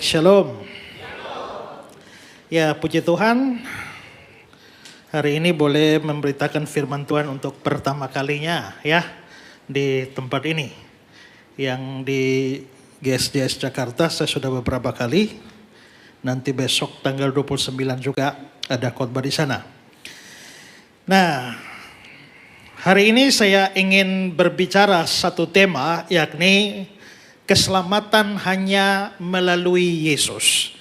Shalom. Ya, puji Tuhan. Hari ini boleh memberitakan firman Tuhan untuk pertama kalinya ya di tempat ini. Yang di GSJS Jakarta saya sudah beberapa kali. Nanti besok tanggal 29 juga ada khotbah di sana. Nah, hari ini saya ingin berbicara satu tema, yakni keselamatan hanya melalui Yesus.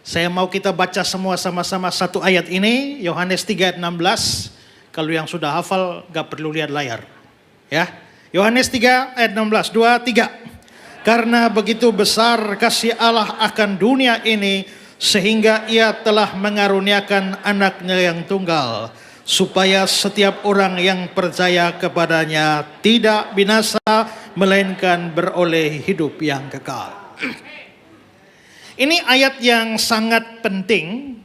Saya mau kita baca semua sama-sama satu ayat ini, Yohanes 3 ayat 16. Kalau yang sudah hafal gak perlu lihat layar. Ya, Yohanes 3 ayat 16, 2, 3. Karena begitu besar kasih Allah akan dunia ini, sehingga ia telah mengaruniakan anaknya yang tunggal, supaya setiap orang yang percaya kepadanya tidak binasa, melainkan beroleh hidup yang kekal. Ini ayat yang sangat penting.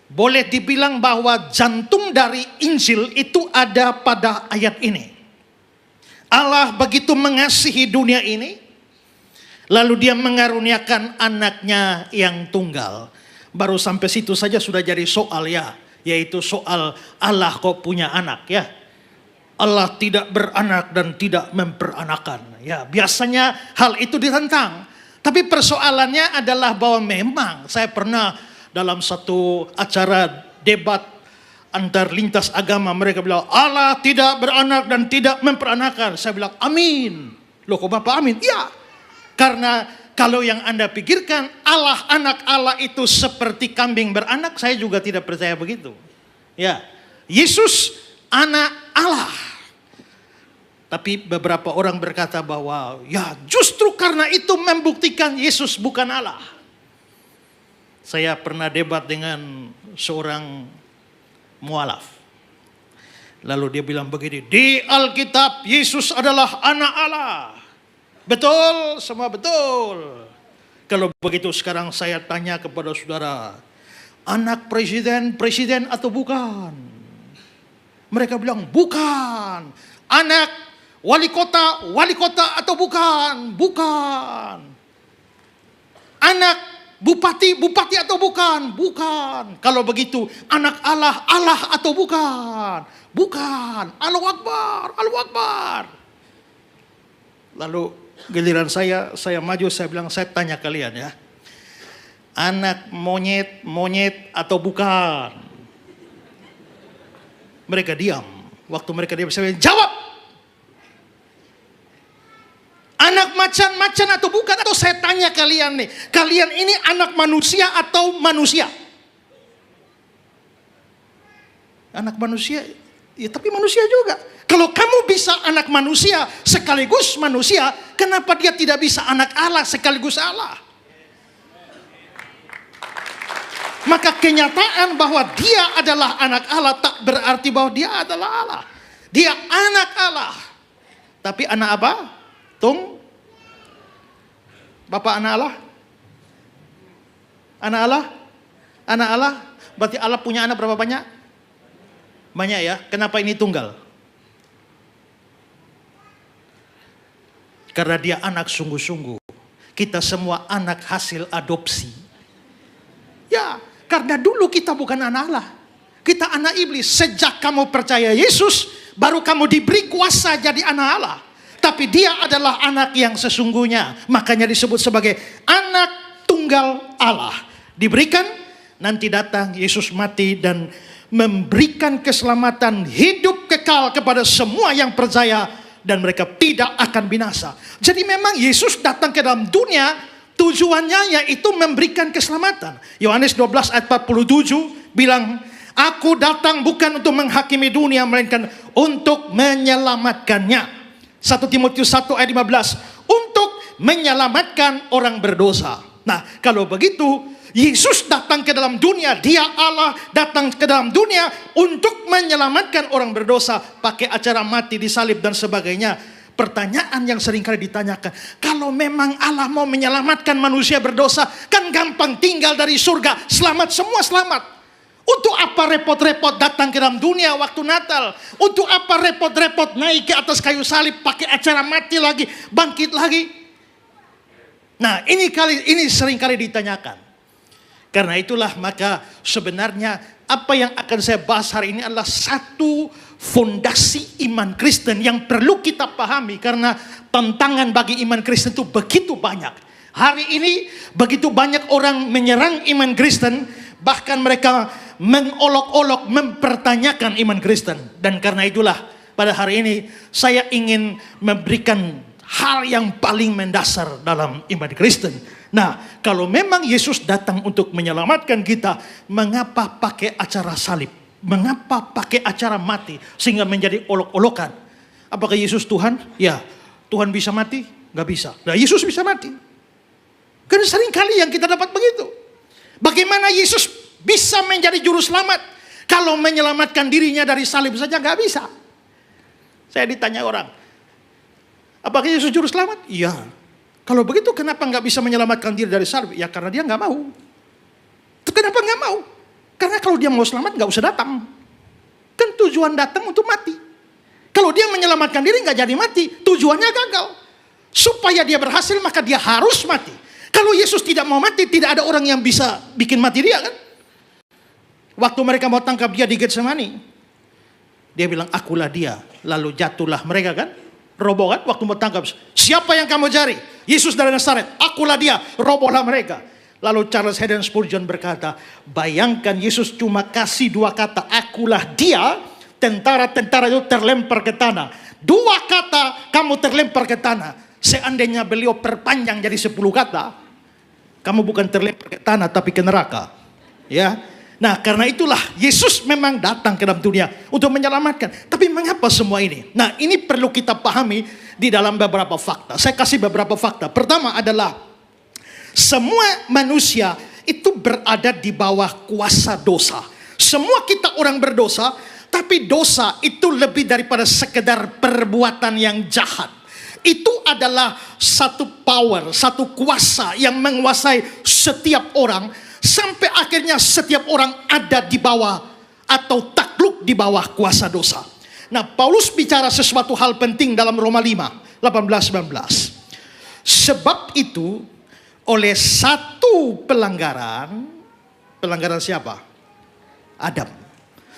Boleh dibilang bahwa jantung dari Injil itu ada pada ayat ini. Allah begitu mengasihi dunia ini, lalu dia mengaruniakan anaknya yang tunggal. Baru sampai situ saja sudah jadi soal ya, yaitu soal Allah kok punya anak ya. Allah tidak beranak dan tidak memperanakan. Ya, biasanya hal itu ditentang. Tapi persoalannya adalah bahwa memang saya pernah dalam satu acara debat antar lintas agama, mereka bilang Allah tidak beranak dan tidak memperanakan. Saya bilang amin. Loh kok Bapak amin? Ya, karena kalau yang Anda pikirkan Allah, anak Allah itu seperti kambing beranak, saya juga tidak percaya begitu. Ya, Yesus anak Allah. Tapi beberapa orang berkata bahwa ya justru karena itu membuktikan Yesus bukan Allah. Saya pernah debat dengan seorang mualaf. Lalu dia bilang begini, di Alkitab Yesus adalah anak Allah. Betul, semua betul. Kalau begitu sekarang saya tanya kepada saudara, anak presiden atau bukan? Mereka bilang bukan. Anak wali kota atau bukan? Bukan. Anak bupati atau bukan? Bukan. Kalau begitu anak Allah atau bukan? Bukan. Allahu Akbar. Lalu giliran saya maju, saya bilang, saya tanya kalian ya. Anak monyet atau bukan? Mereka diam. Waktu mereka diam, saya bilang, jawab. Anak macan atau bukan? Atau saya tanya kalian nih, kalian ini anak manusia atau manusia? Anak manusia, ya tapi manusia juga. Kalau kamu bisa anak manusia sekaligus manusia, kenapa dia tidak bisa anak Allah sekaligus Allah? Maka kenyataan bahwa dia adalah anak Allah tak berarti bahwa dia adalah Allah. Dia anak Allah. Tapi anak apa? Bapak anak Allah? Anak Allah? Anak Allah? Berarti Allah punya anak berapa banyak? Banyak ya. Kenapa ini tunggal? Karena dia anak sungguh-sungguh. Kita semua anak hasil adopsi. Ya, karena dulu kita bukan anak Allah. Kita anak iblis. Sejak kamu percaya Yesus, baru kamu diberi kuasa jadi anak Allah. Tapi dia adalah anak yang sesungguhnya. Makanya disebut sebagai anak tunggal Allah. Diberikan, nanti datang Yesus mati dan memberikan keselamatan hidup kekal kepada semua yang percaya. Dan mereka tidak akan binasa. Jadi memang Yesus datang ke dalam dunia, tujuannya yaitu memberikan keselamatan. Yohanes 12 ayat 47 bilang, aku datang bukan untuk menghakimi dunia, melainkan untuk menyelamatkannya. 1 Timotius 1 ayat 15, untuk menyelamatkan orang berdosa. Nah, kalau begitu, Yesus datang ke dalam dunia, dia Allah datang ke dalam dunia untuk menyelamatkan orang berdosa, pakai acara mati, disalib dan sebagainya. Pertanyaan yang seringkali ditanyakan, kalau memang Allah mau menyelamatkan manusia berdosa, kan gampang, tinggal dari surga, selamat, semua selamat. Untuk apa repot-repot datang ke dalam dunia waktu Natal? Untuk apa repot-repot naik ke atas kayu salib, pakai acara mati lagi, bangkit lagi? Nah, ini sering kali ditanyakan. Karena itulah maka sebenarnya apa yang akan saya bahas hari ini adalah satu fondasi iman Kristen yang perlu kita pahami, karena tantangan bagi iman Kristen itu begitu banyak. Hari ini begitu banyak orang menyerang iman Kristen, bahkan mereka mengolok-olok mempertanyakan iman Kristen. Dan karena itulah pada hari ini saya ingin memberikan hal yang paling mendasar dalam iman Kristen. Nah, kalau memang Yesus datang untuk menyelamatkan kita, mengapa pakai acara salib? Mengapa pakai acara mati sehingga menjadi olok-olokan? Apakah Yesus Tuhan? Ya, Tuhan bisa mati? Gak bisa. Nah, Yesus bisa mati. Kan sering kali yang kita dapat begitu. Bagaimana Yesus bisa menjadi juru selamat kalau menyelamatkan dirinya dari salib saja gak bisa? Saya ditanya orang, apakah Yesus juru selamat? Iya. Kalau begitu kenapa nggak bisa menyelamatkan diri dari salib? Ya karena dia nggak mau. Kenapa nggak mau? Karena kalau dia mau selamat nggak usah datang. Kan tujuan datang untuk mati. Kalau dia menyelamatkan diri nggak jadi mati, tujuannya gagal. Supaya dia berhasil maka dia harus mati. Kalau Yesus tidak mau mati, tidak ada orang yang bisa bikin mati dia kan? Waktu mereka mau tangkap dia di Getsemani, dia bilang akulah dia. Lalu jatuhlah mereka kan? Roboh kan waktu mau tangkap. Siapa yang kamu cari? Yesus dari Nazaret. Akulah dia. Robohlah mereka. Lalu Charles Haddon Spurgeon berkata, bayangkan Yesus cuma kasih dua kata, akulah dia, tentara-tentara itu terlempar ke tanah. Dua kata kamu terlempar ke tanah. Seandainya beliau perpanjang jadi 10 kata, kamu bukan terlempar ke tanah tapi ke neraka. Ya. Nah, karena itulah Yesus memang datang ke dalam dunia untuk menyelamatkan. Tapi mengapa semua ini? Nah, ini perlu kita pahami di dalam beberapa fakta. Saya kasih beberapa fakta. Pertama adalah semua manusia itu berada di bawah kuasa dosa. Semua kita orang berdosa, tapi dosa itu lebih daripada sekedar perbuatan yang jahat. Itu adalah satu power, satu kuasa yang menguasai setiap orang, sampai akhirnya setiap orang ada di bawah atau takluk di bawah kuasa dosa. Nah, Paulus bicara sesuatu hal penting dalam Roma 5, 18-19. Sebab itu, oleh satu pelanggaran siapa? Adam.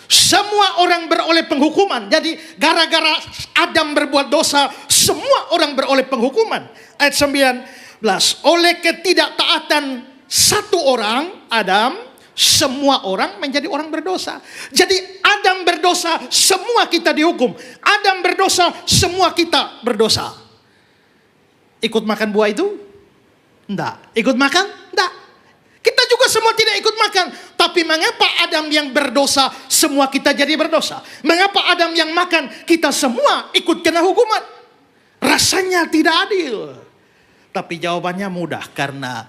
Semua orang beroleh penghukuman. Jadi gara-gara Adam berbuat dosa, semua orang beroleh penghukuman. Ayat 19, oleh ketidaktaatan satu orang, Adam, semua orang menjadi orang berdosa. Jadi Adam berdosa, semua kita dihukum. Adam berdosa, semua kita berdosa. Ikut makan buah itu? Enggak. Ikut makan? Enggak. Kita juga semua tidak ikut makan. Tapi mengapa Adam yang berdosa, semua kita jadi berdosa? Mengapa Adam yang makan, kita semua ikut kena hukuman? Rasanya tidak adil. Tapi jawabannya mudah, karena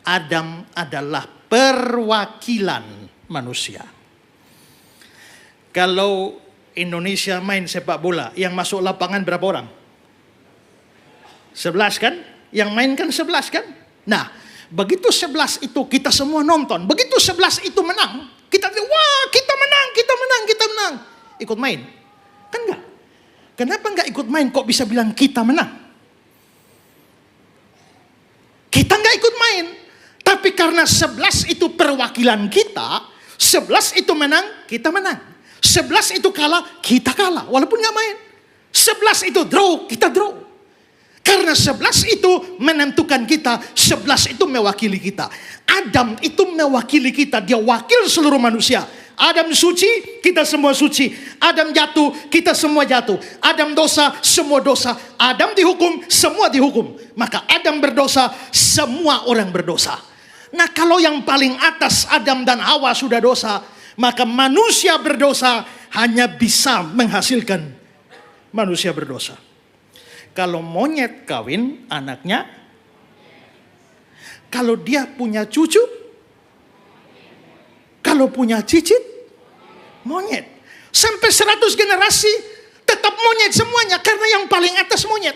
Adam adalah perwakilan manusia. Kalau Indonesia main sepak bola, yang masuk lapangan berapa orang? 11 kan? Yang main kan 11 kan? Nah, begitu 11 itu kita semua nonton. Begitu 11 itu menang, kita wah kita menang. Ikut main. Kan enggak? Kenapa enggak ikut main kok bisa bilang kita menang? Kita enggak ikut main. Tapi karena 11 itu perwakilan kita, 11 itu menang, kita menang. 11 itu kalah, kita kalah. Walaupun enggak main. 11 itu draw, kita draw. Karena 11 itu menentukan kita, 11 itu mewakili kita. Adam itu mewakili kita, dia wakil seluruh manusia. Adam suci, kita semua suci. Adam jatuh, kita semua jatuh. Adam dosa, semua dosa. Adam dihukum, semua dihukum. Maka Adam berdosa, semua orang berdosa. Nah, kalau yang paling atas Adam dan Hawa sudah dosa, maka manusia berdosa hanya bisa menghasilkan manusia berdosa. Kalau monyet kawin, anaknya. Kalau dia punya cucu, kalau punya cicit, monyet. Sampai 100 generasi tetap monyet semuanya, karena yang paling atas monyet.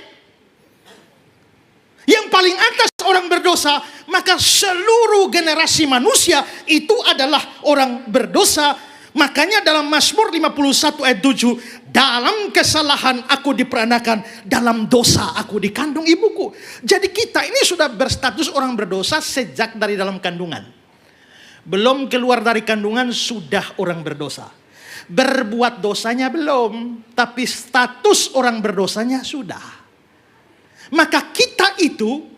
Yang paling atas orang berdosa, maka seluruh generasi manusia itu adalah orang berdosa. Makanya dalam Mazmur 51 ayat 7, dalam kesalahan aku diperanakan, dalam dosa aku dikandung ibuku. Jadi kita ini sudah berstatus orang berdosa sejak dari dalam kandungan. Belum keluar dari kandungan sudah orang berdosa. Berbuat dosanya belum, tapi status orang berdosanya sudah. Maka kita itu,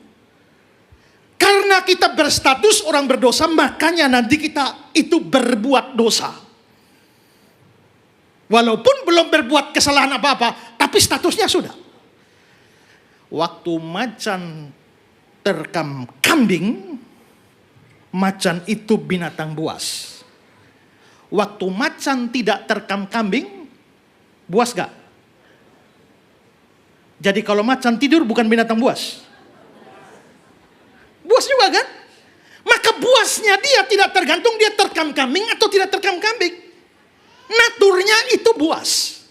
karena kita berstatus orang berdosa, makanya nanti kita itu berbuat dosa. Walaupun belum berbuat kesalahan apa-apa, tapi statusnya sudah. Waktu macan terkam kambing, macan itu binatang buas. Waktu macan tidak terkam kambing, buas gak? Jadi kalau macan tidur bukan binatang buas. Buas juga kan? Maka buasnya dia tidak tergantung dia terkam kambing atau tidak terkam kambing. Naturnya itu buas.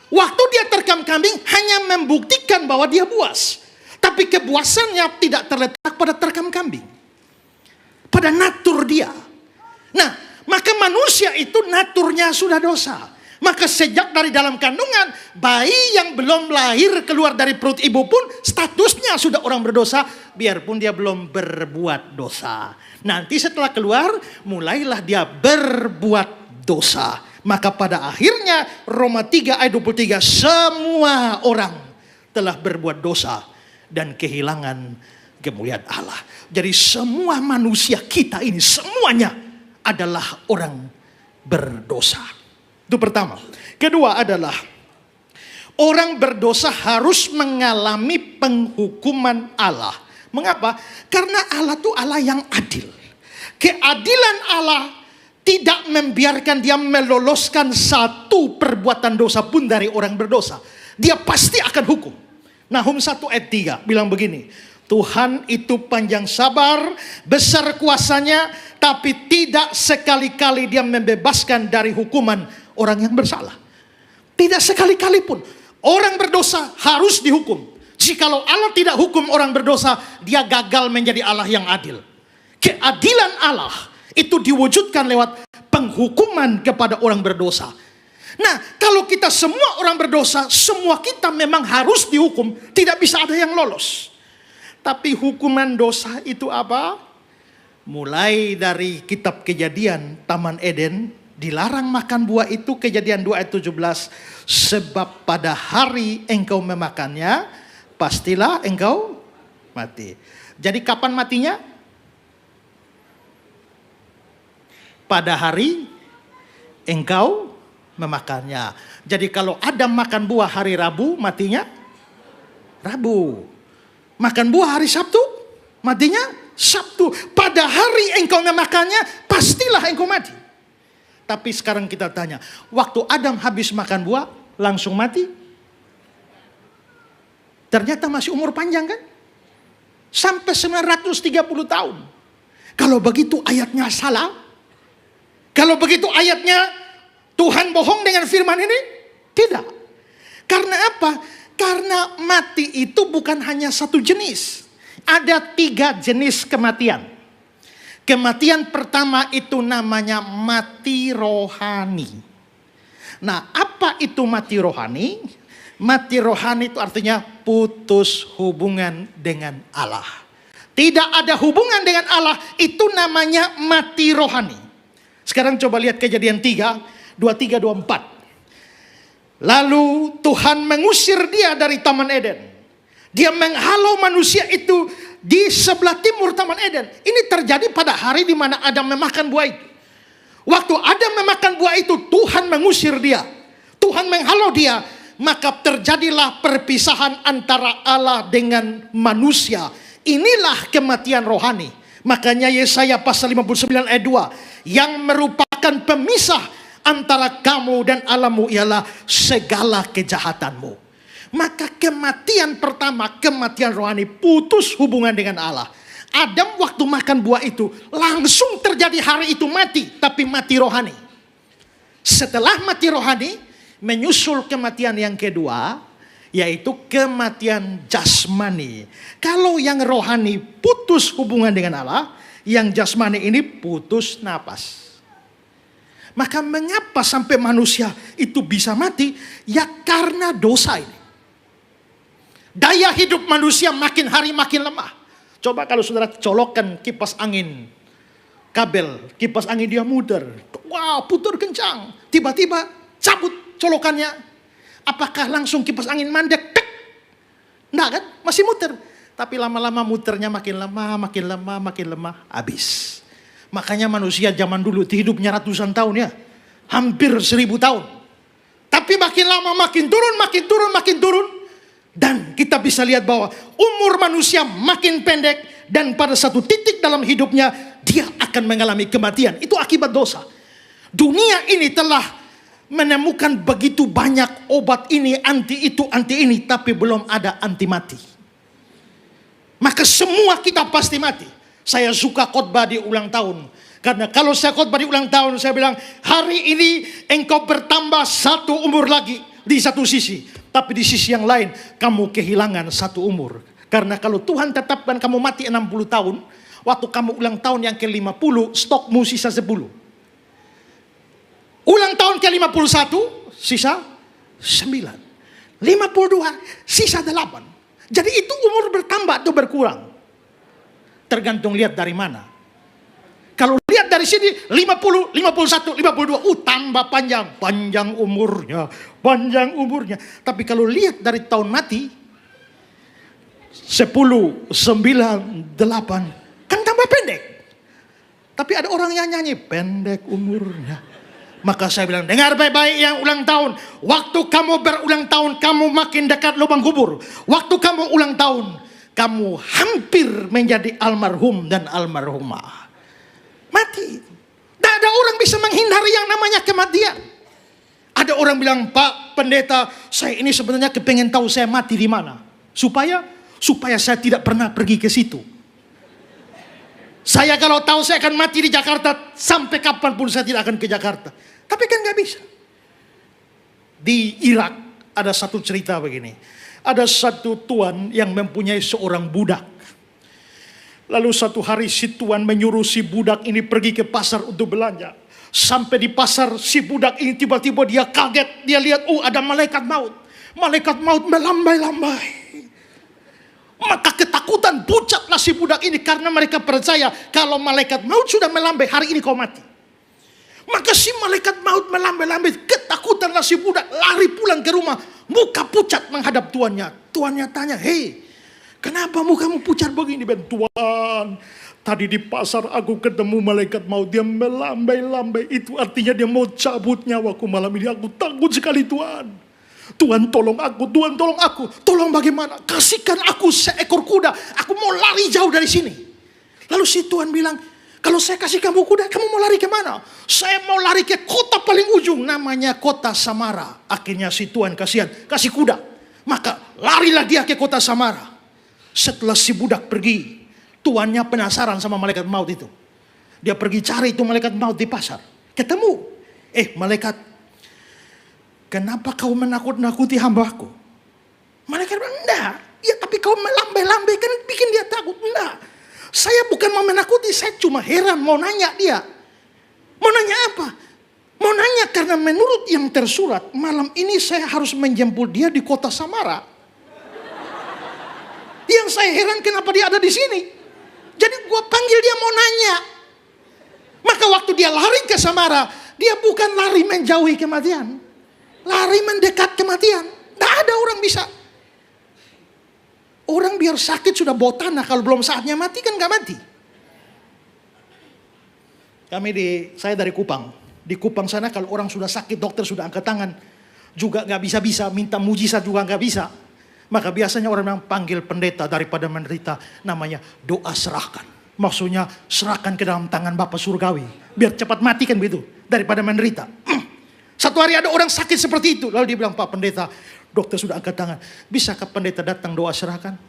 Waktu dia terkam kambing hanya membuktikan bahwa dia buas. Tapi kebuasannya tidak terletak pada terkam kambing. Pada natur dia. Nah, maka manusia itu naturnya sudah dosa. Maka sejak dari dalam kandungan, bayi yang belum lahir keluar dari perut ibu pun statusnya sudah orang berdosa, biarpun dia belum berbuat dosa. Nanti setelah keluar, mulailah dia berbuat dosa. Maka pada akhirnya Roma 3 ayat 23, semua orang telah berbuat dosa dan kehilangan kemuliaan Allah. Jadi semua manusia kita ini semuanya adalah orang berdosa. Itu pertama. Kedua adalah orang berdosa harus mengalami penghukuman Allah. Mengapa? Karena Allah itu Allah yang adil. Keadilan Allah tidak membiarkan dia meloloskan satu perbuatan dosa pun dari orang berdosa. Dia pasti akan hukum. Nahum 1 ayat 3 bilang begini, Tuhan itu panjang sabar, besar kuasanya, tapi tidak sekali-kali dia membebaskan dari hukuman orang yang bersalah. Tidak sekali-kali pun. Orang berdosa harus dihukum. Jikalau Allah tidak hukum orang berdosa, dia gagal menjadi Allah yang adil. Keadilan Allah itu diwujudkan lewat penghukuman kepada orang berdosa. Nah, kalau kita semua orang berdosa, semua kita memang harus dihukum. Tidak bisa ada yang lolos. Tapi hukuman dosa itu apa? Mulai dari kitab Kejadian, Taman Eden, dilarang makan buah itu, Kejadian 2 ayat 17. Sebab pada hari engkau memakannya, pastilah engkau mati. Jadi kapan matinya? Pada hari engkau memakannya. Jadi kalau Adam makan buah hari Rabu, matinya Rabu. Makan buah hari Sabtu, matinya Sabtu. Pada hari engkau memakannya, pastilah engkau mati. Tapi sekarang kita tanya, waktu Adam habis makan buah, langsung mati? Ternyata masih umur panjang kan? Sampai 930 tahun. Kalau begitu ayatnya salah. Kalau begitu ayatnya Tuhan bohong dengan firman ini? Tidak. Karena apa? Karena mati itu bukan hanya satu jenis. Ada 3 jenis kematian. Kematian pertama itu namanya mati rohani. Nah, apa itu mati rohani? Mati rohani itu artinya putus hubungan dengan Allah. Tidak ada hubungan dengan Allah, itu namanya mati rohani. Sekarang coba lihat Kejadian 3, 23, 24. Lalu Tuhan mengusir dia dari Taman Eden. Dia menghalau manusia itu di sebelah timur Taman Eden. Ini terjadi pada hari di mana Adam memakan buah itu. Waktu Adam memakan buah itu, Tuhan mengusir dia. Tuhan menghalau dia. Maka terjadilah perpisahan antara Allah dengan manusia. Inilah kematian rohani. Makanya Yesaya pasal 59 ayat 2. Yang merupakan pemisah antara kamu dan Allahmu ialah segala kejahatanmu. Maka kematian pertama, kematian rohani, putus hubungan dengan Allah. Adam waktu makan buah itu langsung terjadi hari itu mati, tapi mati rohani. Setelah mati rohani, menyusul kematian yang kedua, yaitu kematian jasmani. Kalau yang rohani putus hubungan dengan Allah, yang jasmani ini putus napas. Maka mengapa sampai manusia itu bisa mati? Ya karena dosa ini. Daya hidup manusia makin hari makin lemah. Coba kalau saudara colokkan kipas angin, kabel kipas angin dia muter. Wow, putar kencang. Tiba-tiba cabut colokannya. Apakah langsung kipas angin mandek? Tek. Enggak kan? Masih muter. Tapi lama-lama muternya makin lemah, habis. Makanya manusia zaman dulu hidupnya ratusan tahun ya. Hampir 1000 tahun. Tapi makin lama makin turun. Dan kita bisa lihat bahwa umur manusia makin pendek. Dan pada satu titik dalam hidupnya dia akan mengalami kematian. Itu akibat dosa. Dunia ini telah menemukan begitu banyak obat ini, anti itu, anti ini. Tapi belum ada anti mati. Maka semua kita pasti mati. Saya suka khotbah di ulang tahun. Karena kalau saya khotbah di ulang tahun, saya bilang, hari ini engkau bertambah 1 umur lagi di satu sisi. Tapi di sisi yang lain, kamu kehilangan 1 umur. Karena kalau Tuhan tetapkan kamu mati 60 tahun, waktu kamu ulang tahun yang ke-50, stokmu sisa 10. Ulang tahun ke-51, sisa 9. 52, sisa 8. Jadi itu umur bertambah atau berkurang. Tergantung lihat dari mana. Kalau lihat dari sini 50, 51, 52, tambah panjang umurnya. Tapi kalau lihat dari tahun mati 10, 9, 8 kan tambah pendek. Tapi ada orang yang nyanyi pendek umurnya. Maka saya bilang, dengar baik-baik yang ulang tahun. Waktu kamu berulang tahun, kamu makin dekat lubang kubur. Waktu kamu ulang tahun, kamu hampir menjadi almarhum dan almarhumah. Mati. Tidak ada orang bisa menghindari yang namanya kematian. Ada orang bilang, Pak Pendeta, saya ini sebenarnya kepengen tahu saya mati di mana. Supaya saya tidak pernah pergi ke situ. Saya kalau tahu saya akan mati di Jakarta, sampai kapanpun saya tidak akan ke Jakarta. Tapi kan gak bisa. Di Irak ada satu cerita begini. Ada satu tuan yang mempunyai seorang budak. Lalu satu hari si tuan menyuruh si budak ini pergi ke pasar untuk belanja. Sampai di pasar si budak ini tiba-tiba dia kaget. Dia lihat, ada malaikat maut. Malaikat maut melambai-lambai. Maka ketakutan pucatlah si budak ini. Karena mereka percaya kalau malaikat maut sudah melambai, hari ini kau mati. Maka si malaikat maut melambai-lambai. Ketakutanlah si budak, lari pulang ke rumah. Muka pucat menghadap tuannya. Tuannya tanya, hei, kenapa mukamu pucat begini? Ben, Tuan, tadi di pasar aku ketemu malaikat maut. Dia melambai-lambai. Itu artinya dia mau cabut nyawaku malam ini. Aku takut sekali Tuan. Tuhan tolong aku, Tuhan tolong aku. Tolong bagaimana? Kasihkan aku seekor kuda. Aku mau lari jauh dari sini. Lalu si Tuhan bilang, kalau saya kasih kamu kuda, kamu mau lari kemana? Saya mau lari ke kota paling ujung, namanya kota Samara. Akhirnya si Tuhan kasihan, kasih kuda. Maka larilah dia ke kota Samara. Setelah si budak pergi, tuannya penasaran sama malaikat maut itu. Dia pergi cari itu malaikat maut di pasar. Ketemu. Malaikat, kenapa kau menakut-nakuti hamba-Ku? Malaikat bilang, enggak. Ya tapi kau melambai-lambai kan bikin dia takut. Enggak. Saya bukan mau menakuti, saya cuma heran mau nanya dia. Mau nanya apa? Mau nanya karena menurut yang tersurat, malam ini saya harus menjemput dia di kota Samara. Yang saya heran kenapa dia ada di sini. Jadi gua panggil dia mau nanya. Maka waktu dia lari ke Samara, dia bukan lari menjauhi kematian. Lari mendekat kematian. Tidak ada orang bisa. Orang biar sakit sudah bawa tanah, kalau belum saatnya mati kan gak mati. Saya dari Kupang. Di Kupang sana kalau orang sudah sakit, dokter sudah angkat tangan. Juga gak bisa-bisa, minta mujizat juga gak bisa. Maka biasanya orang yang panggil pendeta daripada menderita, namanya doa serahkan. Maksudnya serahkan ke dalam tangan Bapa Surgawi. Biar cepat mati kan begitu, daripada menderita. Satu hari ada orang sakit seperti itu. Lalu dia bilang, Pak Pendeta, dokter sudah angkat tangan. Bisakah pendeta datang doa serahkan?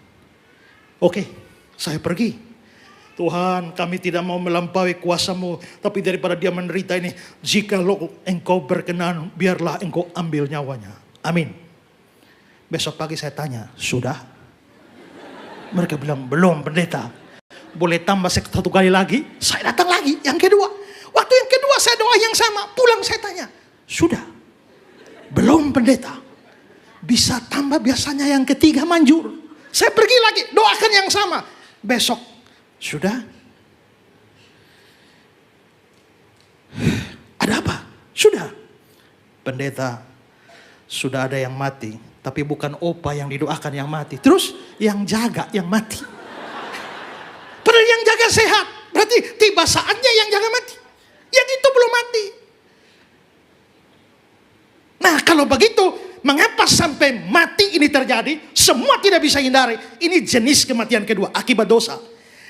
Oke, saya pergi. Tuhan, kami tidak mau melampaui kuasa-Mu. Tapi daripada dia menderita ini, jikalau Engkau berkenan, biarlah Engkau ambil nyawanya. Amin. Besok pagi saya tanya, sudah? Mereka bilang, belum pendeta. Boleh tambah satu kali lagi? Saya datang lagi, yang kedua. Waktu yang kedua saya doa yang sama, pulang saya tanya, sudah? Belum pendeta. Bisa tambah, biasanya yang ketiga manjur. Saya pergi lagi, doakan yang sama. Besok, sudah? Ada apa? Sudah. Pendeta, sudah ada yang mati. Tapi bukan opa yang didoakan yang mati. Terus yang jaga yang mati. Padahal yang jaga sehat. Berarti tiba saatnya yang jaga mati. Yang itu belum mati. Nah kalau begitu, mengapa sampai mati ini terjadi? Semua tidak bisa hindari. Ini jenis kematian kedua, akibat dosa.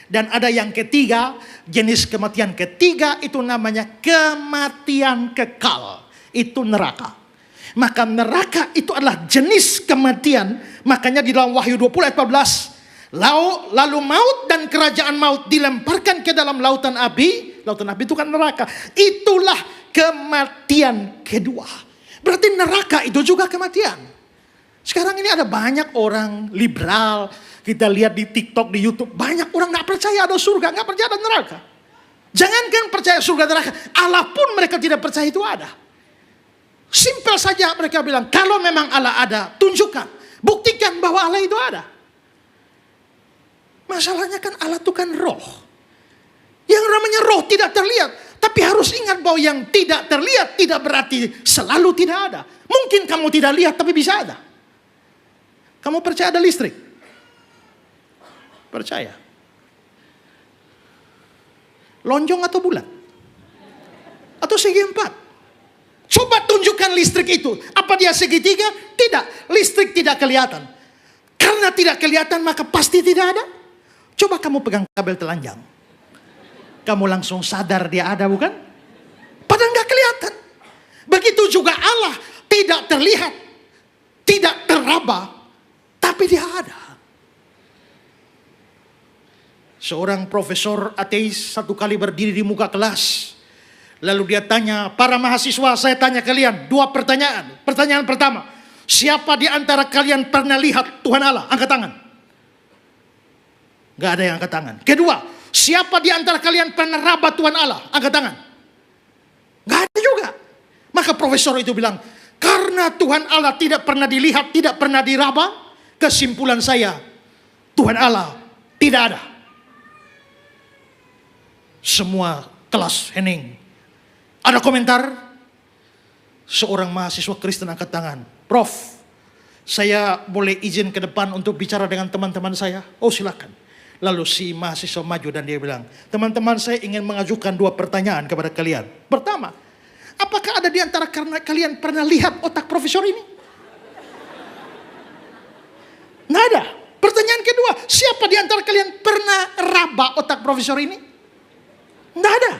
Dan ada yang ketiga, jenis kematian ketiga itu namanya kematian kekal. Itu neraka. Maka neraka itu adalah jenis kematian. Makanya di dalam Wahyu 20 ayat 14. Lalu maut dan kerajaan maut dilemparkan ke dalam lautan api. Lautan api itu kan neraka. Itulah kematian kedua. Berarti neraka itu juga kematian. Sekarang ini ada banyak orang liberal. Kita lihat di TikTok, di YouTube. Banyak orang gak percaya ada surga, gak percaya ada neraka. Jangankan percaya surga neraka. Allah pun mereka tidak percaya itu ada. Simpel saja mereka bilang, kalau memang Allah ada, tunjukkan. Buktikan bahwa Allah itu ada. Masalahnya kan Allah itu kan roh. Yang namanya roh tidak terlihat. Tapi harus ingat bahwa yang tidak terlihat tidak berarti selalu tidak ada. Mungkin kamu tidak lihat tapi bisa ada. Kamu percaya ada listrik? Percaya. Lonjong atau bulat? Atau segi empat? Coba tunjukkan listrik itu. Apa dia segitiga? Tidak. Listrik tidak kelihatan. Karena tidak kelihatan maka pasti tidak ada. Coba kamu pegang kabel telanjang. Kamu langsung sadar dia ada, bukan? Padahal nggak kelihatan. Begitu juga Allah tidak terlihat, tidak teraba, tapi dia ada. Seorang profesor ateis satu kali berdiri di muka kelas. Lalu dia tanya, para mahasiswa, saya tanya kalian 2 pertanyaan. Pertanyaan pertama, siapa di antara kalian pernah lihat Tuhan Allah? Angkat tangan. Gak ada yang angkat tangan. Kedua, siapa di antara kalian pernah raba Tuhan Allah? Angkat tangan. Gak ada juga. Maka profesor itu bilang, karena Tuhan Allah tidak pernah dilihat, tidak pernah diraba, kesimpulan saya, Tuhan Allah tidak ada. Semua kelas hening. Ada komentar? Seorang mahasiswa Kristen angkat tangan. Prof, saya boleh izin ke depan untuk bicara dengan teman-teman saya? Oh silakan. Lalu si mahasiswa maju dan dia bilang, teman-teman saya ingin mengajukan 2 pertanyaan kepada kalian. Pertama, apakah ada di antara kalian pernah lihat otak profesor ini? Nggak ada. Pertanyaan kedua, siapa di antara kalian pernah raba otak profesor ini? Nggak ada.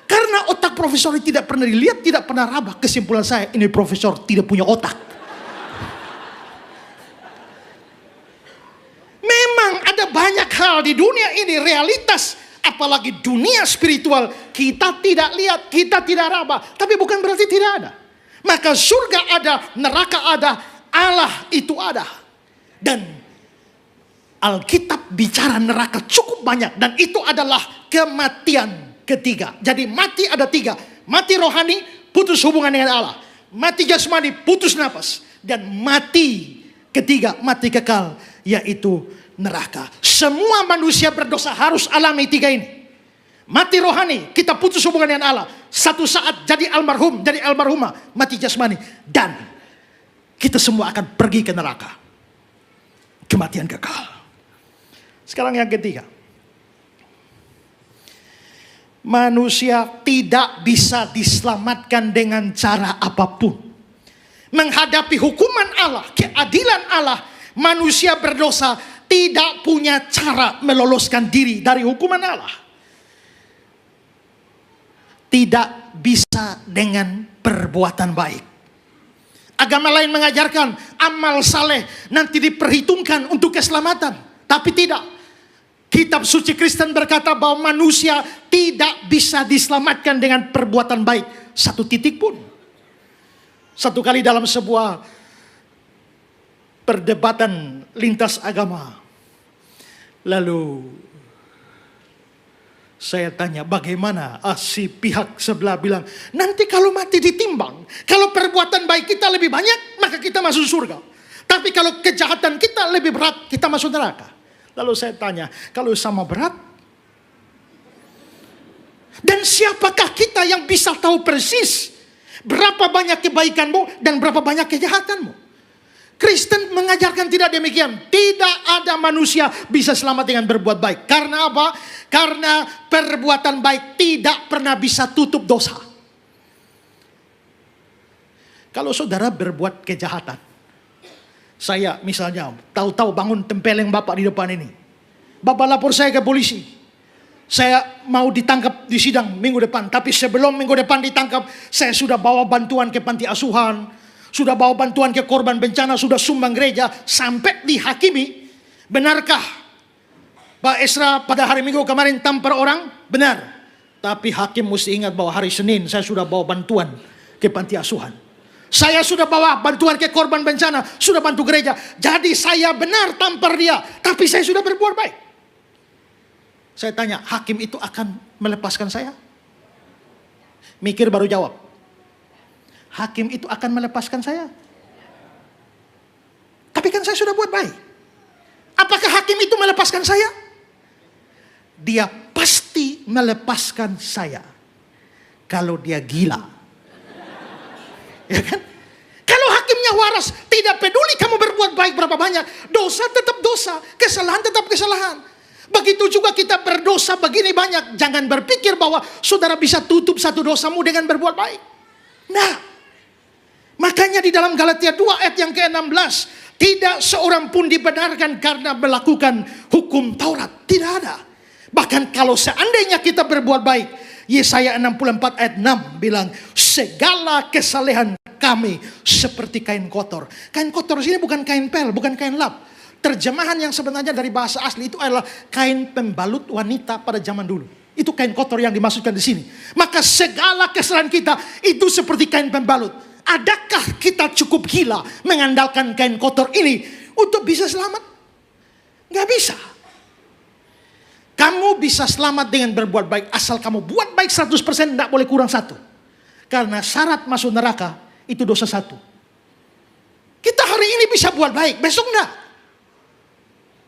Karena otak profesor ini tidak pernah dilihat, tidak pernah raba. Kesimpulan saya, ini profesor tidak punya otak. Memang ada banyak hal di dunia ini, realitas. Apalagi dunia spiritual, kita tidak lihat, kita tidak raba. Tapi bukan berarti tidak ada. Maka surga ada, neraka ada, Allah itu ada. Dan Alkitab bicara neraka cukup banyak. Dan itu adalah kematian ketiga. Jadi mati ada 3. Mati rohani, putus hubungan dengan Allah. Mati jasmani, putus nafas. Dan mati ketiga, mati kekal, yaitu neraka. Semua manusia berdosa harus alami 3 ini. Mati rohani, kita putus hubungan dengan Allah. Satu saat jadi almarhum, jadi almarhumah. Mati jasmani. Dan kita semua akan pergi ke neraka. Kematian kekal. Sekarang yang ketiga. Manusia tidak bisa diselamatkan dengan cara apapun. Menghadapi hukuman Allah, keadilan Allah, manusia berdosa tidak punya cara meloloskan diri dari hukuman Allah. Tidak bisa dengan perbuatan baik. Agama lain mengajarkan amal saleh nanti diperhitungkan untuk keselamatan. Tapi tidak. Kitab suci Kristen berkata bahwa manusia tidak bisa diselamatkan dengan perbuatan baik. 1 titik pun. Satu kali dalam sebuah perdebatan lintas agama. Lalu Saya tanya, bagaimana? Si pihak sebelah bilang, nanti kalau mati ditimbang, kalau perbuatan baik kita lebih banyak, maka kita masuk surga. Tapi kalau kejahatan kita lebih berat, kita masuk neraka. Lalu saya tanya, kalau sama berat, dan siapakah kita yang bisa tahu persis berapa banyak kebaikanmu dan berapa banyak kejahatanmu? Kristen mengajarkan tidak demikian. Tidak ada manusia bisa selamat dengan berbuat baik. Karena apa? Karena perbuatan baik tidak pernah bisa tutup dosa. Kalau saudara berbuat kejahatan, saya misalnya tahu-tahu bangun tempeleng Bapak di depan ini, Bapak lapor saya ke polisi. Saya mau ditangkap di sidang minggu depan, tapi sebelum minggu depan ditangkap, saya sudah bawa bantuan ke panti asuhan, sudah bawa bantuan ke korban bencana, sudah sumbang gereja, sampai dihakimi. Benarkah Pak Esra pada hari Minggu kemarin tampar orang? Benar. Tapi hakim mesti ingat bahwa hari Senin saya sudah bawa bantuan ke panti asuhan. Saya sudah bawa bantuan ke korban bencana, sudah bantu gereja. Jadi saya benar tampar dia, tapi saya sudah berbuat baik. Saya tanya, hakim itu akan melepaskan saya? Mikir baru jawab. Hakim itu akan melepaskan saya? Tapi kan saya sudah buat baik. Apakah hakim itu melepaskan saya? Dia pasti melepaskan saya kalau dia gila. Ya kan? Kalau hakimnya waras, tidak peduli kamu berbuat baik berapa banyak, dosa tetap dosa, kesalahan tetap kesalahan. Begitu juga kita berdosa begini banyak, jangan berpikir bahwa saudara bisa tutup satu dosamu dengan berbuat baik. Nah, makanya di dalam Galatia 2 ayat yang ke-16, tidak seorang pun dibenarkan karena melakukan hukum Taurat. Tidak ada. Bahkan kalau seandainya kita berbuat baik, Yesaya 64 ayat 6 bilang, segala kesalehan kami seperti kain kotor. Kain kotor sini bukan kain pel, bukan kain lap. Terjemahan yang sebenarnya dari bahasa asli itu adalah kain pembalut wanita pada zaman dulu. Itu kain kotor yang dimaksudkan di sini. Maka segala kesalahan kita itu seperti kain pembalut. Adakah kita cukup gila mengandalkan kain kotor ini untuk bisa selamat? Gak bisa. Kamu bisa selamat dengan berbuat baik asal kamu buat baik 100%, tidak boleh kurang 1. Karena syarat masuk neraka itu dosa 1. Kita hari ini bisa buat baik, besok enggak.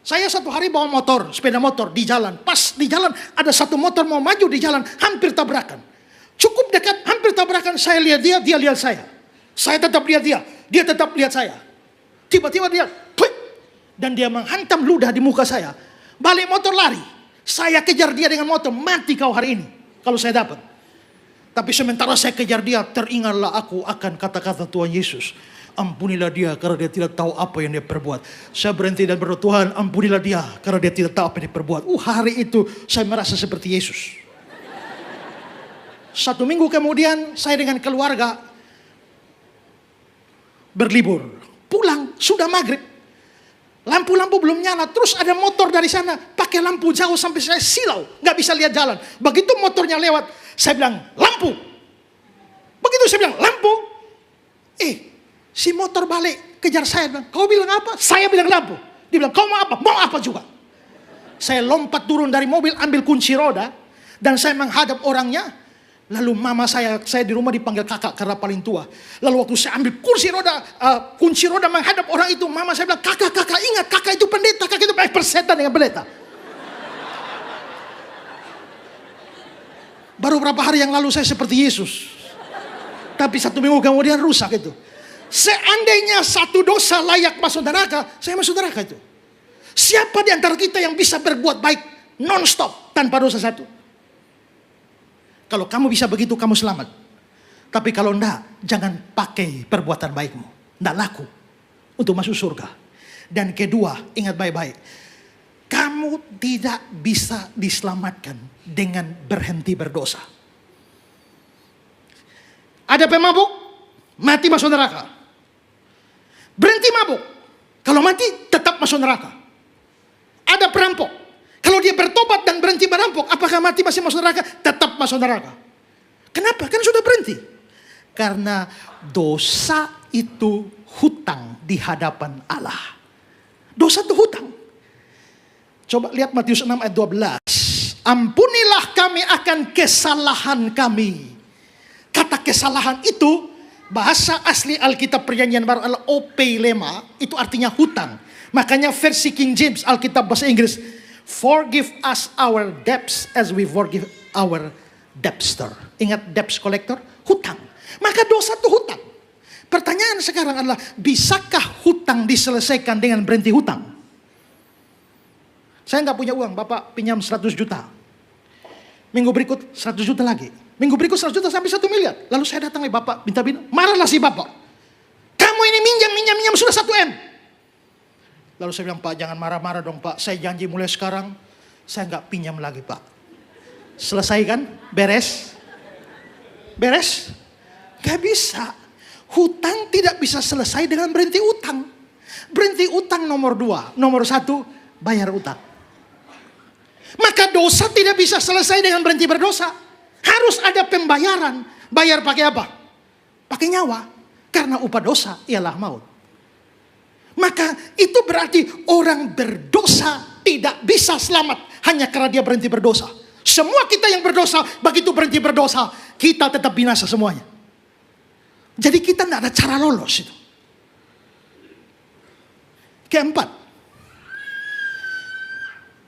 Saya satu hari bawa motor, sepeda motor di jalan. Pas di jalan ada satu motor mau maju di jalan, hampir tabrakan. Cukup dekat, hampir tabrakan. Saya lihat dia, dia lihat saya. Saya tetap lihat dia, dia tetap lihat saya. Tiba-tiba dia, tuik, dan dia menghantam ludah di muka saya. Balik motor lari. Saya kejar dia dengan motor, mati kau hari ini kalau saya dapat. Tapi sementara saya kejar dia, teringatlah aku akan kata-kata Tuhan Yesus. Ampunilah dia karena dia tidak tahu apa yang dia perbuat. Saya berhenti dan berdoa, Tuhan ampunilah dia karena dia tidak tahu apa yang dia perbuat. Hari itu saya merasa seperti Yesus. 1 minggu kemudian saya dengan keluarga berlibur. Pulang sudah maghrib. Lampu-lampu belum nyala. Terus ada motor dari sana pakai lampu jauh sampai saya silau. Gak bisa lihat jalan. Begitu motornya lewat, saya bilang lampu. Begitu saya bilang lampu. Si motor balik kejar saya, bilang, kau bilang apa? Saya bilang lampu. Dia bilang, kau mau apa? Mau apa juga? Saya lompat turun dari mobil, ambil kunci roda, dan saya menghadap orangnya. Lalu mama saya di rumah dipanggil kakak karena paling tua. Lalu waktu saya ambil kunci roda menghadap orang itu, mama saya bilang, kakak ingat, kakak itu pendeta, kakak itu persetan dengan pendeta. Baru berapa hari yang lalu saya seperti Yesus. Tapi 1 minggu kemudian rusak itu. Seandainya satu dosa layak masuk neraka, saya masuk neraka itu. Siapa di antara kita yang bisa berbuat baik non-stop tanpa dosa 1? Kalau kamu bisa begitu, kamu selamat. Tapi kalau enggak, jangan pakai perbuatan baikmu. Enggak laku untuk masuk surga. Dan kedua, ingat baik-baik. Kamu tidak bisa diselamatkan dengan berhenti berdosa. Ada pemabuk, mati masuk neraka. Berhenti mabuk, kalau mati tetap masuk neraka. Ada perampok, kalau dia bertobat dan berhenti merampok, apakah mati masih masuk neraka? Tetap masuk neraka. Kenapa? Kan sudah berhenti. Karena dosa itu hutang di hadapan Allah. Dosa itu hutang. Coba lihat Matius 6 ayat 12. ampunilah kami akan kesalahan kami. Kata kesalahan itu, bahasa asli Alkitab Perjanjian Baru adalah opelema, itu artinya hutang. Makanya versi King James, Alkitab bahasa Inggris, forgive us our debts as we forgive our debtor. Ingat debts collector? Hutang. Maka dosa itu hutang. Pertanyaan sekarang adalah, bisakah hutang diselesaikan dengan berhenti hutang? Saya nggak punya uang, Bapak pinjam 100 juta. Minggu berikut 100 juta lagi. Minggu berikut 100 juta sampai 1 miliar. Lalu saya datang ke Bapak, minta pinjam. Marahlah si Bapak. Kamu ini minjam sudah 1 M. Lalu saya bilang, Pak jangan marah-marah dong Pak. Saya janji mulai sekarang, saya nggak pinjam lagi Pak. Selesai kan? Beres? Beres? Gak bisa. Hutang tidak bisa selesai dengan berhenti utang. Berhenti utang nomor 2. Nomor 1, bayar utang. Maka dosa tidak bisa selesai dengan berhenti berdosa. Harus ada pembayaran. Bayar pakai apa? Pakai nyawa. Karena upah dosa ialah maut. Maka itu berarti orang berdosa tidak bisa selamat hanya karena dia berhenti berdosa. Semua kita yang berdosa, begitu berhenti berdosa, kita tetap binasa semuanya. Jadi kita tidak ada cara lolos itu. Keempat,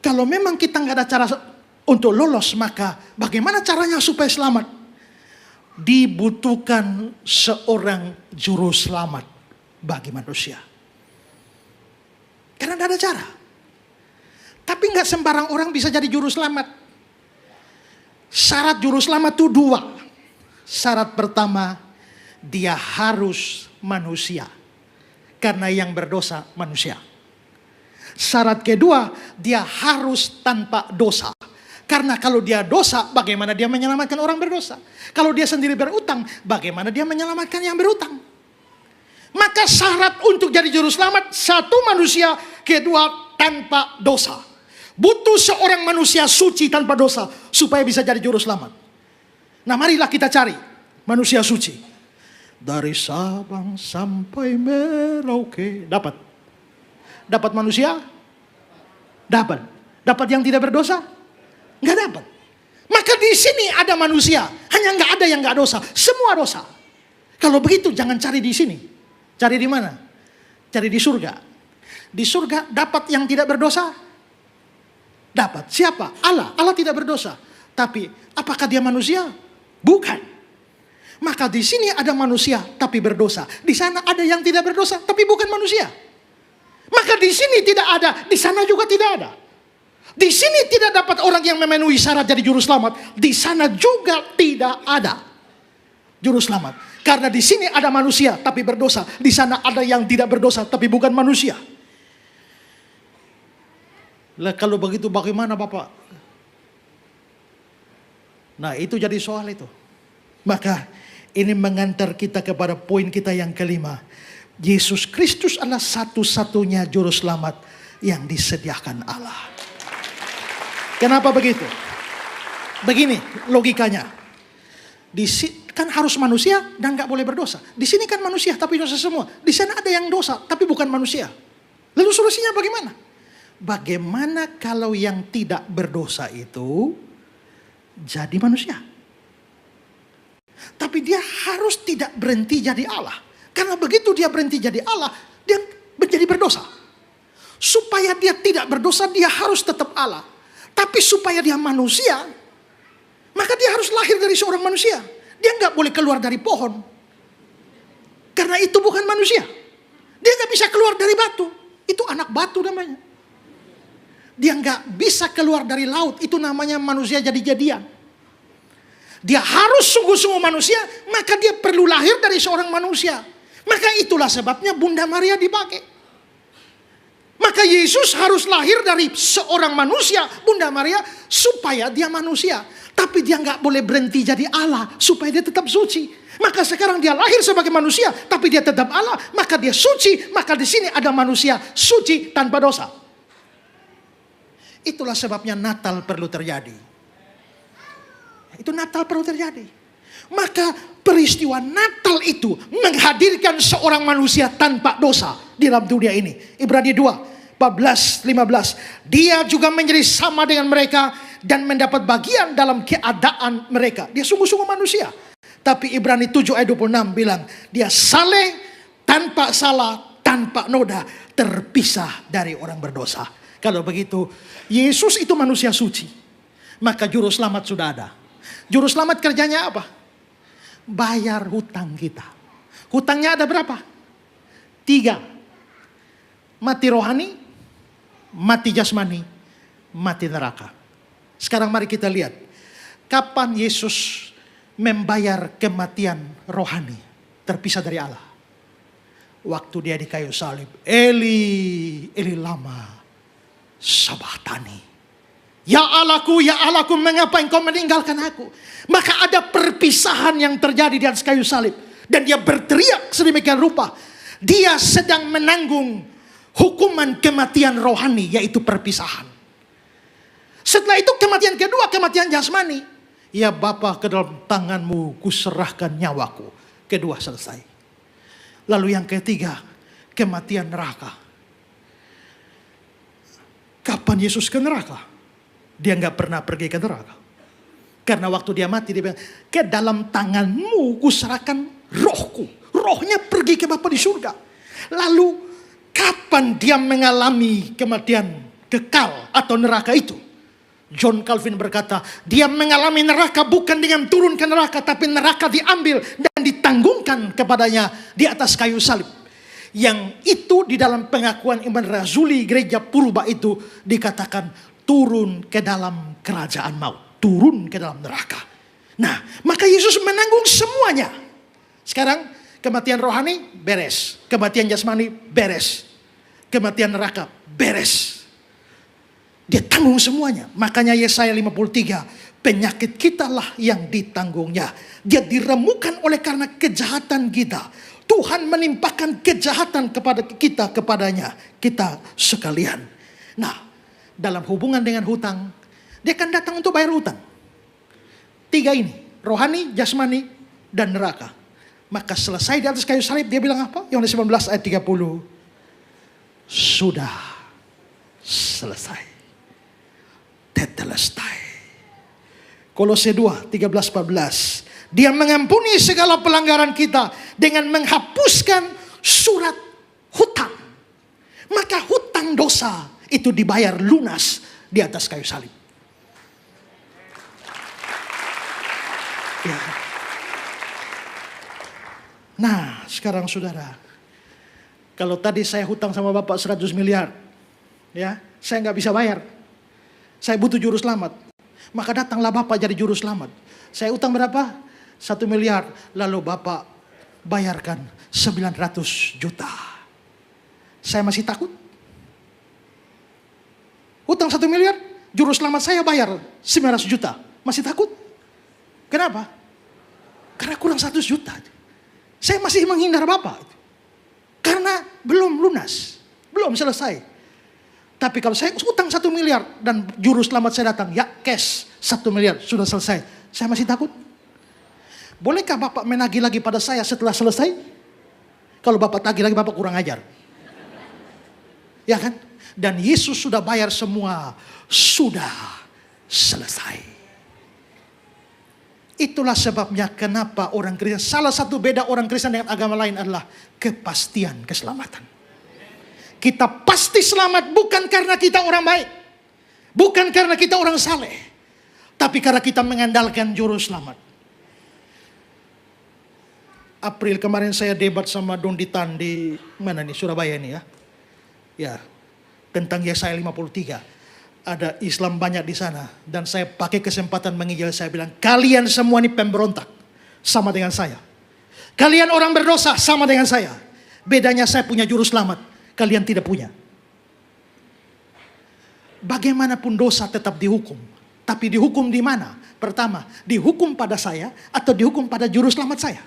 kalau memang kita nggak ada cara untuk lolos, maka bagaimana caranya supaya selamat? Dibutuhkan seorang juru selamat bagi manusia. Karena tidak ada cara. Tapi nggak sembarang orang bisa jadi juru selamat. Syarat juru selamat itu 2. Syarat pertama, dia harus manusia. Karena yang berdosa manusia. Syarat kedua, dia harus tanpa dosa. Karena kalau dia dosa, bagaimana dia menyelamatkan orang berdosa? Kalau dia sendiri berutang, bagaimana dia menyelamatkan yang berutang? Maka syarat untuk jadi juru selamat, 1 manusia, kedua tanpa dosa. Butuh seorang manusia suci tanpa dosa supaya bisa jadi juru selamat. Nah marilah kita cari manusia suci. Dari Sabang sampai Merauke. Dapat manusia? Dapat yang tidak berdosa? Nggak dapat. Maka di sini ada manusia, hanya nggak ada yang nggak dosa. Semua dosa. Kalau begitu jangan cari di sini. Cari di mana? Cari di surga. Di surga dapat yang tidak berdosa? Dapat. Siapa? Allah. Allah tidak berdosa. Tapi apakah dia manusia? Bukan. Maka di sini ada manusia tapi berdosa. Di sana ada yang tidak berdosa tapi bukan manusia. Maka di sini tidak ada, di sana juga tidak ada. Di sini tidak dapat orang yang memenuhi syarat jadi juru selamat. Di sana juga tidak ada juru selamat. Karena di sini ada manusia tapi berdosa. Di sana ada yang tidak berdosa tapi bukan manusia. Lah kalau begitu bagaimana Bapak? Nah itu jadi soal itu. Maka ini mengantar kita kepada poin kita yang kelima. Yesus Kristus adalah satu-satunya juru selamat yang disediakan Allah. Kenapa begitu? Begini logikanya. Kan harus manusia dan gak boleh berdosa. Di sini kan manusia tapi dosa semua. Di sana ada yang dosa tapi bukan manusia. Lalu solusinya bagaimana? Bagaimana kalau yang tidak berdosa itu jadi manusia? Tapi dia harus tidak berhenti jadi Allah. Karena begitu dia berhenti jadi Allah, dia menjadi berdosa. Supaya dia tidak berdosa, dia harus tetap Allah. Tapi supaya dia manusia, maka dia harus lahir dari seorang manusia. Dia nggak boleh keluar dari pohon. Karena itu bukan manusia. Dia nggak bisa keluar dari batu. Itu anak batu namanya. Dia nggak bisa keluar dari laut. Itu namanya manusia jadi-jadian. Dia harus sungguh-sungguh manusia, maka dia perlu lahir dari seorang manusia. Maka itulah sebabnya Bunda Maria dipakai. Maka Yesus harus lahir dari seorang manusia, Bunda Maria, supaya dia manusia. Tapi dia nggak boleh berhenti jadi Allah, supaya dia tetap suci. Maka sekarang dia lahir sebagai manusia, tapi dia tetap Allah, maka dia suci. Maka di sini ada manusia suci tanpa dosa. Itulah sebabnya Natal perlu terjadi. Itu Natal perlu terjadi. Maka peristiwa Natal itu menghadirkan seorang manusia tanpa dosa di dalam dunia ini. Ibrani 2, 14, 15. Dia juga menjadi sama dengan mereka dan mendapat bagian dalam keadaan mereka. Dia sungguh-sungguh manusia. Tapi Ibrani 7 ayat 26 bilang, dia saleh, tanpa salah, tanpa noda, terpisah dari orang berdosa. Kalau begitu, Yesus itu manusia suci. Maka juru selamat sudah ada. Juru selamat kerjanya apa? Bayar hutang kita. Hutangnya ada berapa? 3. Mati rohani, mati jasmani, mati neraka. Sekarang mari kita lihat. Kapan Yesus membayar kematian rohani, terpisah dari Allah? Waktu dia di kayu salib. Eli, Eli lama sabachthani. Ya Allahku, mengapa engkau meninggalkan aku? Maka ada perpisahan yang terjadi di atas kayu salib. Dan dia berteriak sedemikian rupa. Dia sedang menanggung hukuman kematian rohani, yaitu perpisahan. Setelah itu kematian kedua, kematian jasmani. Ya Bapa, ke dalam tanganmu kuserahkan nyawaku. Kedua selesai. Lalu yang ketiga, kematian neraka. Kapan Yesus ke neraka? Dia nggak pernah pergi ke neraka. Karena waktu dia mati dia bilang, ke dalam tanganmu kuserahkan rohku. Rohnya pergi ke Bapa di surga. Lalu kapan dia mengalami kematian kekal atau neraka itu? John Calvin berkata, dia mengalami neraka bukan dengan turun ke neraka, tapi neraka diambil dan ditanggungkan kepadanya di atas kayu salib. Yang itu di dalam pengakuan iman Razuli gereja purba itu dikatakan turun ke dalam kerajaan maut, turun ke dalam neraka. Nah, maka Yesus menanggung semuanya. Sekarang kematian rohani beres, kematian jasmani beres, kematian neraka beres. Dia tanggung semuanya. Makanya Yesaya 53, penyakit kitalah yang ditanggungnya. Dia diremukan oleh karena kejahatan kita. Tuhan menimpakan kejahatan kepada kita, kepadanya, kita sekalian. Nah, dalam hubungan dengan hutang, dia akan datang untuk bayar hutang. 3 ini, rohani, jasmani, dan neraka. Maka selesai di atas kayu salib, dia bilang apa? Yohanes 19 ayat 30. Sudah selesai. Tetelestai. Kolose 2, 13-14. Dia mengampuni segala pelanggaran kita dengan menghapuskan surat hutang. Maka hutang dosa itu dibayar lunas di atas kayu salib. Ya. Nah, sekarang saudara, kalau tadi saya hutang sama Bapak 100 miliar, ya, saya nggak bisa bayar. Saya butuh juru selamat. Maka datanglah Bapak jadi juru selamat. Saya utang berapa? 1 miliar. Lalu Bapak bayarkan 900 juta. Saya masih takut. Utang 1 miliar, juru selamat saya bayar 900 juta. Masih takut? Kenapa? Karena kurang 100 juta. Saya masih menghindar Bapak. Karena belum lunas. Belum selesai. Tapi kalau saya utang 1 miliar dan juru selamat saya datang, ya cash 1 miliar sudah selesai. Saya masih takut. Bolehkah Bapak menagih lagi pada saya setelah selesai? Kalau Bapak tagih lagi, Bapak kurang ajar. Ya kan? Dan Yesus sudah bayar semua. Sudah selesai. Itulah sebabnya kenapa orang Kristen, salah satu beda orang Kristen dengan agama lain adalah kepastian keselamatan. Kita pasti selamat bukan karena kita orang baik. Bukan karena kita orang saleh. Tapi karena kita mengandalkan juru selamat. April kemarin saya debat sama Don Ditan di mana nih, Surabaya ini ya. Ya, tentang Yesaya 53. Ada Islam banyak di sana. Dan saya pakai kesempatan menginjil, saya bilang, kalian semua ini pemberontak. Sama dengan saya. Kalian orang berdosa sama dengan saya. Bedanya saya punya juru selamat. Kalian tidak punya. Bagaimanapun dosa tetap dihukum. Tapi dihukum di mana? Pertama, dihukum pada saya atau dihukum pada juru selamat saya?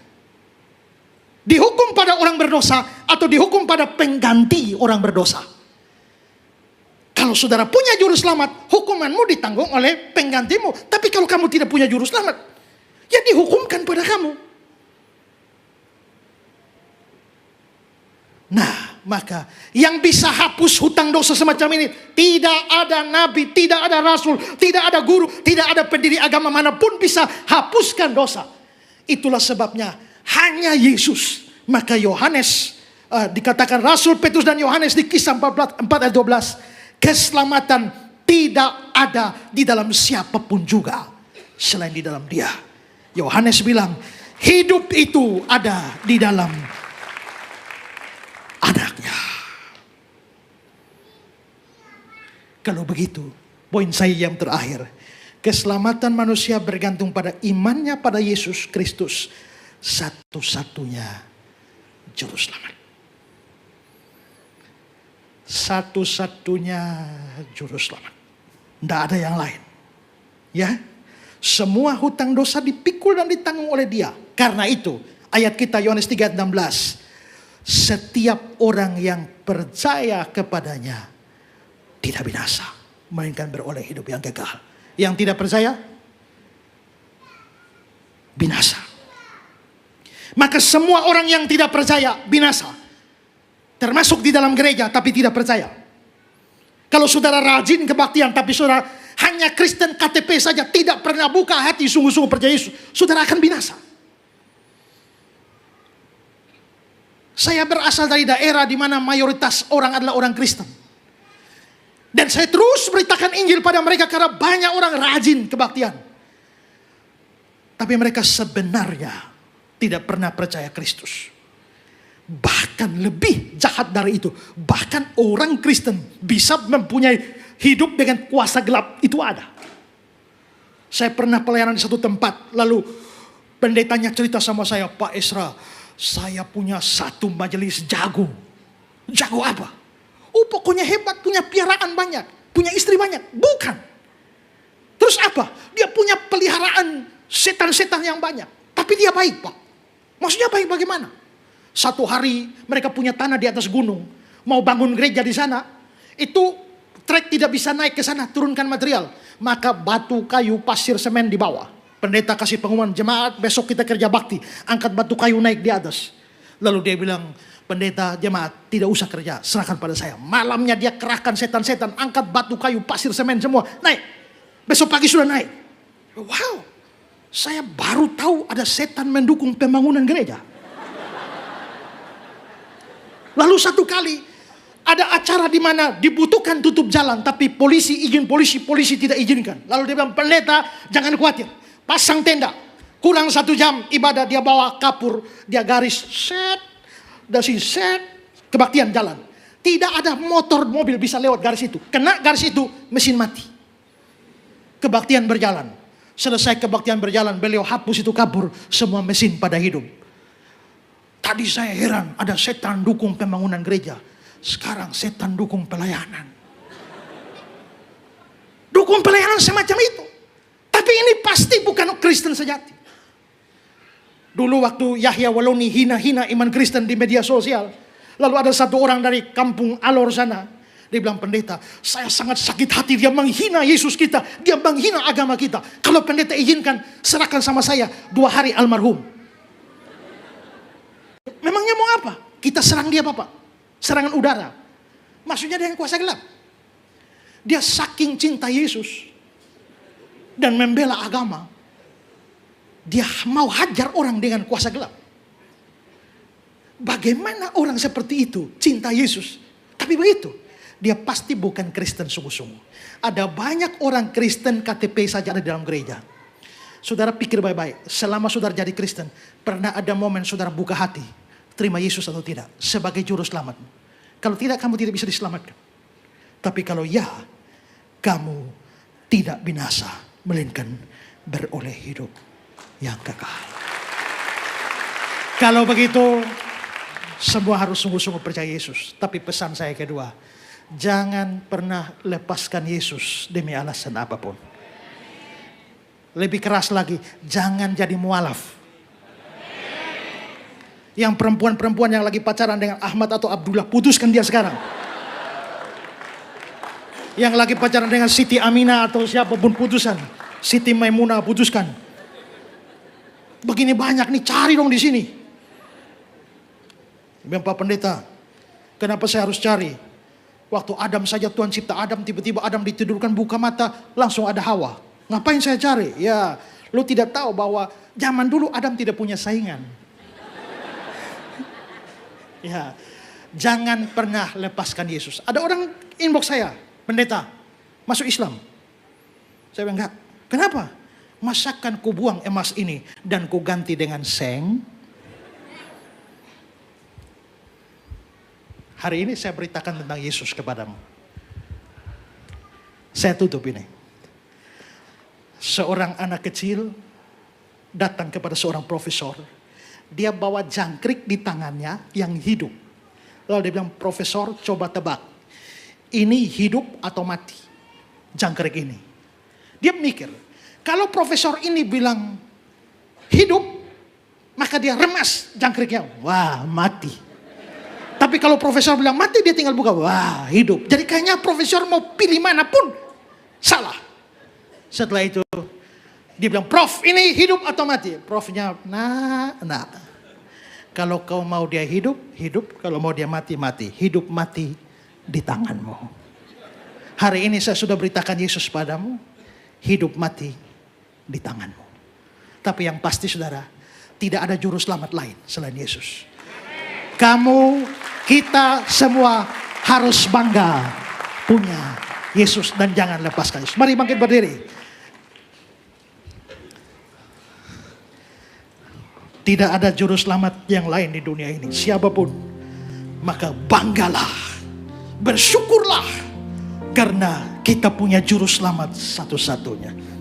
Dihukum pada orang berdosa atau dihukum pada pengganti orang berdosa? Kalau saudara punya juru selamat, hukumanmu ditanggung oleh penggantimu. Tapi kalau kamu tidak punya juru selamat, ya dihukumkan pada kamu. Nah, Maka yang bisa hapus hutang dosa semacam ini, tidak ada nabi, tidak ada rasul, tidak ada guru, tidak ada pendiri agama manapun bisa hapuskan dosa. Itulah sebabnya hanya Yesus. Maka Yohanes, dikatakan Rasul Petrus dan Yohanes di Kisah 4 ayat 12, keselamatan tidak ada di dalam siapapun juga selain di dalam Dia. Yohanes bilang, hidup itu ada di dalam Anaknya. Kalau begitu, poin saya yang terakhir, keselamatan manusia bergantung pada imannya pada Yesus Kristus, satu-satunya juru selamat. Satu-satunya juru selamat. Tidak ada yang lain. Ya, semua hutang dosa dipikul dan ditanggung oleh Dia. Karena itu, ayat kita Yohanes 3 ayat 16. Setiap orang yang percaya kepadanya tidak binasa, melainkan beroleh hidup yang kekal. Yang tidak percaya, binasa. Maka semua orang yang tidak percaya, binasa. Termasuk di dalam gereja, tapi tidak percaya. Kalau saudara rajin kebaktian, tapi saudara hanya Kristen KTP saja, tidak pernah buka hati sungguh-sungguh percaya Yesus, saudara akan binasa. Saya berasal dari daerah di mana mayoritas orang adalah orang Kristen. Dan saya terus beritakan Injil pada mereka karena banyak orang rajin kebaktian. Tapi mereka sebenarnya tidak pernah percaya Kristus. Bahkan lebih jahat dari itu. Bahkan orang Kristen bisa mempunyai hidup dengan kuasa gelap, itu ada. Saya pernah pelayanan di satu tempat, lalu pendetanya cerita sama saya, Pak Esra, saya punya satu majelis jago. Jago apa? Oh, pokoknya hebat, punya piaraan banyak, punya istri banyak. Bukan. Terus apa? Dia punya peliharaan setan-setan yang banyak. Tapi dia baik, Pak. Maksudnya baik bagaimana? Satu hari mereka punya tanah di atas gunung, mau bangun gereja di sana. Itu trek tidak bisa naik ke sana, turunkan material. Maka batu, kayu, pasir, semen di bawah. Pendeta kasih pengumuman, jemaat besok kita kerja bakti, angkat batu kayu naik di atas. Lalu dia bilang, pendeta, jemaat tidak usah kerja, serahkan pada saya. Malamnya dia kerahkan setan-setan, angkat batu kayu, pasir, semen semua, naik. Besok pagi sudah naik. Wow, saya baru tahu ada setan mendukung pembangunan gereja. Lalu satu kali ada acara di mana dibutuhkan tutup jalan, tapi polisi tidak izinkan. Lalu dia bilang, pendeta jangan khawatir, pasang tenda, kurang 1 jam ibadah, dia bawa kapur, dia garis set, dasi set, kebaktian jalan. Tidak ada motor, mobil bisa lewat garis itu. Kena garis itu, mesin mati. Kebaktian berjalan. Selesai kebaktian berjalan, beliau hapus itu kapur, semua mesin pada hidup. Tadi saya heran, ada setan dukung pembangunan gereja. Sekarang setan dukung pelayanan. Dukung pelayanan semacam itu. Tapi ini pasti bukan Kristen sejati. Dulu waktu Yahya Waloni hina-hina iman Kristen di media sosial. Lalu ada satu orang dari kampung Alor sana. Dia bilang, pendeta, saya sangat sakit hati. Dia menghina Yesus kita. Dia menghina agama kita. Kalau pendeta izinkan, serahkan sama saya 2 hari almarhum. Memangnya mau apa? Kita serang dia, Bapak. Serangan udara. Maksudnya dengan kuasa gelap. Dia saking cinta Yesus dan membela agama, dia mau hajar orang dengan kuasa gelap. Bagaimana orang seperti itu cinta Yesus? Tapi begitu, dia pasti bukan Kristen sungguh-sungguh. Ada banyak orang Kristen KTP saja ada di dalam gereja. Saudara pikir baik-baik, selama saudara jadi Kristen, pernah ada momen saudara buka hati, terima Yesus atau tidak sebagai juru selamat? Kalau tidak, kamu tidak bisa diselamatkan. Tapi kalau ya, kamu tidak binasa, melainkan beroleh hidup yang kekal. Kalau begitu, semua harus sungguh-sungguh percaya Yesus. Tapi pesan saya kedua, jangan pernah lepaskan Yesus demi alasan apapun. Lebih keras lagi, jangan jadi mualaf. Yang perempuan-perempuan yang lagi pacaran dengan Ahmad atau Abdullah, putuskan dia sekarang. Yang lagi pacaran dengan Siti Aminah atau siapapun, putuskan. Siti Maimunah, putuskan. Begini banyak nih, cari dong di sini. Bilang, Pak Pendeta, Kenapa saya harus cari? Waktu Adam saja Tuhan cipta Adam, tiba-tiba Adam ditidurkan buka mata, langsung ada Hawa. Ngapain saya cari? Ya, lu tidak tahu bahwa zaman dulu Adam tidak punya saingan. Ya, jangan pernah lepaskan Yesus. Ada orang inbox saya, pendeta, masuk Islam. Saya bilang, enggak. Kenapa? Masakan ku buang emas ini dan ku ganti dengan seng. Hari ini saya beritakan tentang Yesus kepadamu. Saya tutup ini. Seorang anak kecil datang kepada seorang profesor. Dia bawa jangkrik di tangannya yang hidup. Lalu dia bilang, profesor coba tebak. Ini hidup atau mati? Jangkrik ini. Dia mikir, kalau profesor ini bilang hidup, maka dia remas jangkriknya. Wah, mati. Tapi kalau profesor bilang mati, dia tinggal buka. Wah, hidup. Jadi kayaknya profesor mau pilih manapun salah. Setelah itu dia bilang, Prof, ini hidup atau mati? Profnya, nah. Kalau kau mau dia hidup, hidup. Kalau mau dia mati, mati. Hidup mati di tanganmu. Hari ini saya sudah beritakan Yesus padamu. Hidup mati di tanganmu. Tapi yang pasti saudara, tidak ada juru selamat lain selain Yesus. Kamu, kita semua harus bangga punya Yesus dan jangan lepaskan Yesus. Mari bangkit berdiri. Tidak ada juru selamat yang lain di dunia ini. Siapapun. Maka banggalah. Bersyukurlah. Karena kita punya juru selamat satu-satunya.